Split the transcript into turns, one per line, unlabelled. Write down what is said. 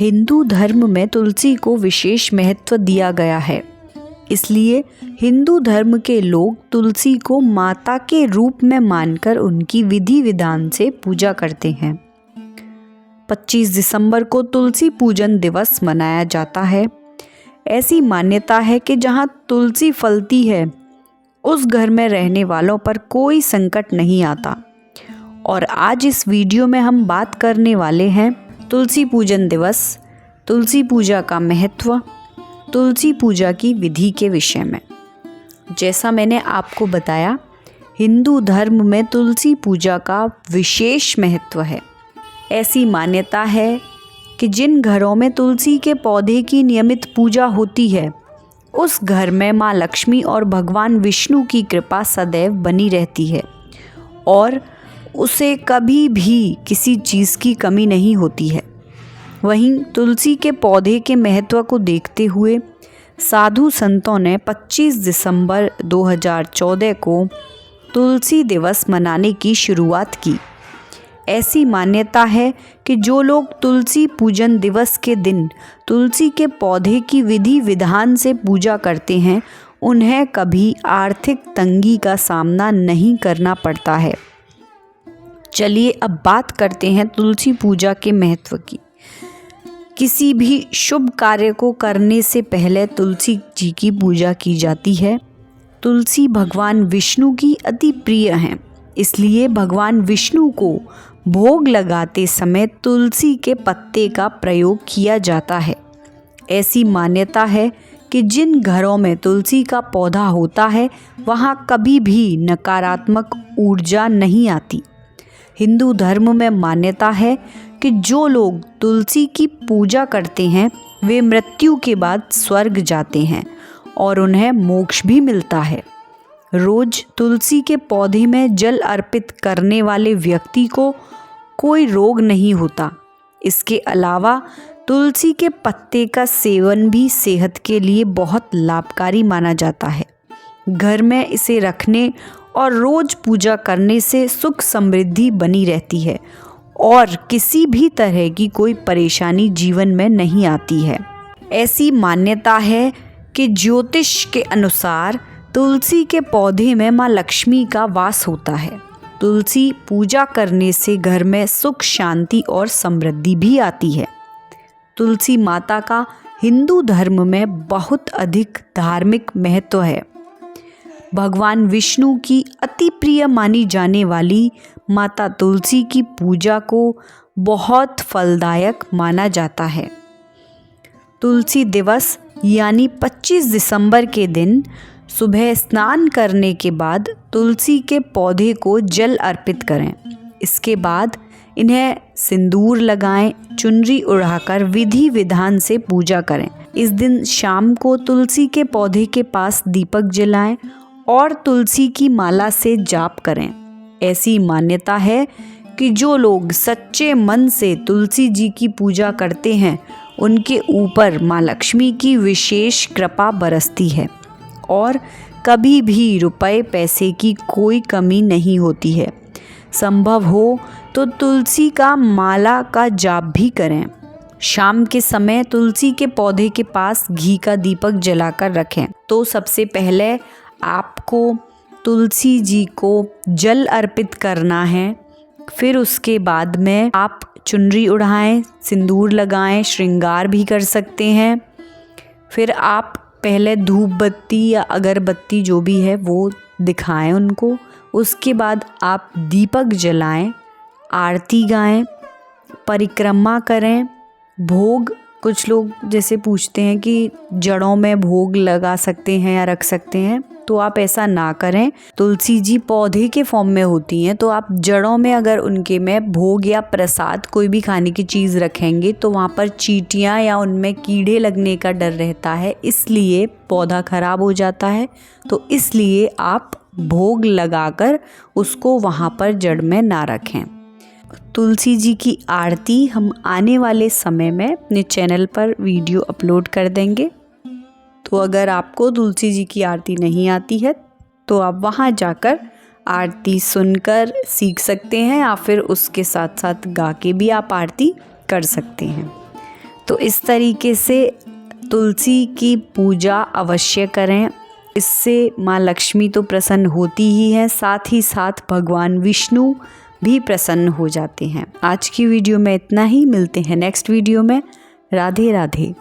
हिंदू धर्म में तुलसी को विशेष महत्व दिया गया है। इसलिए हिंदू धर्म के लोग तुलसी को माता के रूप में मानकर उनकी विधि विधान से पूजा करते हैं। 25 दिसंबर को तुलसी पूजन दिवस मनाया जाता है। ऐसी मान्यता है कि जहाँ तुलसी फलती है उस घर में रहने वालों पर कोई संकट नहीं आता। और आज इस वीडियो में हम बात करने वाले हैं तुलसी पूजन दिवस, तुलसी पूजा का महत्व, तुलसी पूजा की विधि के विषय में। जैसा मैंने आपको बताया, हिंदू धर्म में तुलसी पूजा का विशेष महत्व है। ऐसी मान्यता है कि जिन घरों में तुलसी के पौधे की नियमित पूजा होती है उस घर में माँ लक्ष्मी और भगवान विष्णु की कृपा सदैव बनी रहती है और उसे कभी भी किसी चीज़ की कमी नहीं होती है। वहीं तुलसी के पौधे के महत्व को देखते हुए साधु संतों ने 25 दिसंबर 2014 को तुलसी दिवस मनाने की शुरुआत की। ऐसी मान्यता है कि जो लोग तुलसी पूजन दिवस के दिन तुलसी के पौधे की विधि विधान से पूजा करते हैं उन्हें कभी आर्थिक तंगी का सामना नहीं करना पड़ता है। चलिए अब बात करते हैं तुलसी पूजा के महत्व की। किसी भी शुभ कार्य को करने से पहले तुलसी जी की पूजा की जाती है। तुलसी भगवान विष्णु की अति प्रिय हैं, इसलिए भगवान विष्णु को भोग लगाते समय तुलसी के पत्ते का प्रयोग किया जाता है। ऐसी मान्यता है कि जिन घरों में तुलसी का पौधा होता है वहाँ कभी भी नकारात्मक ऊर्जा नहीं आती। हिंदू धर्म में मान्यता है कि जो लोग तुलसी की पूजा करते हैं वे मृत्यु के बाद स्वर्ग जाते हैं और उन्हें मोक्ष भी मिलता है। रोज तुलसी के पौधे में जल अर्पित करने वाले व्यक्ति को कोई रोग नहीं होता। इसके अलावा तुलसी के पत्ते का सेवन भी सेहत के लिए बहुत लाभकारी माना जाता है। घर में इसे रखने और रोज पूजा करने से सुख समृद्धि बनी रहती है और किसी भी तरह की कोई परेशानी जीवन में नहीं आती है। ऐसी मान्यता है कि ज्योतिष के अनुसार तुलसी के पौधे में माँ लक्ष्मी का वास होता है। तुलसी पूजा करने से घर में सुख शांति और समृद्धि भी आती है। तुलसी माता का हिंदू धर्म में बहुत अधिक धार्मिक महत्व है। भगवान विष्णु की अति प्रिय मानी जाने वाली माता तुलसी की पूजा को बहुत फलदायक माना जाता है। तुलसी दिवस यानी 25 दिसंबर के दिन सुबह स्नान करने के बाद तुलसी के पौधे को जल अर्पित करें। इसके बाद इन्हें सिंदूर लगाएं, चुनरी उड़ाकर विधि विधान से पूजा करें। इस दिन शाम को तुलसी के पौधे के पास दीपक जलाएं और तुलसी की माला से जाप करें। ऐसी मान्यता है कि जो लोग सच्चे मन से तुलसी जी की पूजा करते हैं उनके ऊपर माँ लक्ष्मी की विशेष कृपा बरसती है और कभी भी रुपए पैसे की कोई कमी नहीं होती है। संभव हो तो तुलसी का माला का जाप भी करें। शाम के समय तुलसी के पौधे के पास घी का दीपक जलाकर रखें। तो सबसे पहले आपको तुलसी जी को जल अर्पित करना है। फिर उसके बाद में आप चुनरी उड़ाएं, सिंदूर लगाएं, श्रृंगार भी कर सकते हैं। फिर आप पहले धूप बत्ती या अगरबत्ती जो भी है वो दिखाएं उनको। उसके बाद आप दीपक जलाएं, आरती गाएं, परिक्रमा करें। भोग, कुछ लोग जैसे पूछते हैं कि जड़ों में भोग लगा सकते हैं या रख सकते हैं, तो आप ऐसा ना करें। तुलसी जी पौधे के फॉर्म में होती हैं, तो आप जड़ों में अगर उनके में भोग या प्रसाद कोई भी खाने की चीज़ रखेंगे तो वहाँ पर चींटियाँ या उनमें कीड़े लगने का डर रहता है, इसलिए पौधा खराब हो जाता है। तो इसलिए आप भोग लगाकर उसको वहाँ पर जड़ में ना रखें। तुलसी जी की आरती हम आने वाले समय में अपने चैनल पर वीडियो अपलोड कर देंगे। तो अगर आपको तुलसी जी की आरती नहीं आती है तो आप वहाँ जाकर आरती सुनकर सीख सकते हैं या फिर उसके साथ साथ गा के भी आप आरती कर सकते हैं। तो इस तरीके से तुलसी की पूजा अवश्य करें। इससे माँ लक्ष्मी तो प्रसन्न होती ही है, साथ ही साथ भगवान विष्णु भी प्रसन्न हो जाते हैं। आज की वीडियो में इतना ही, मिलते हैं नेक्स्ट वीडियो में। राधे राधे।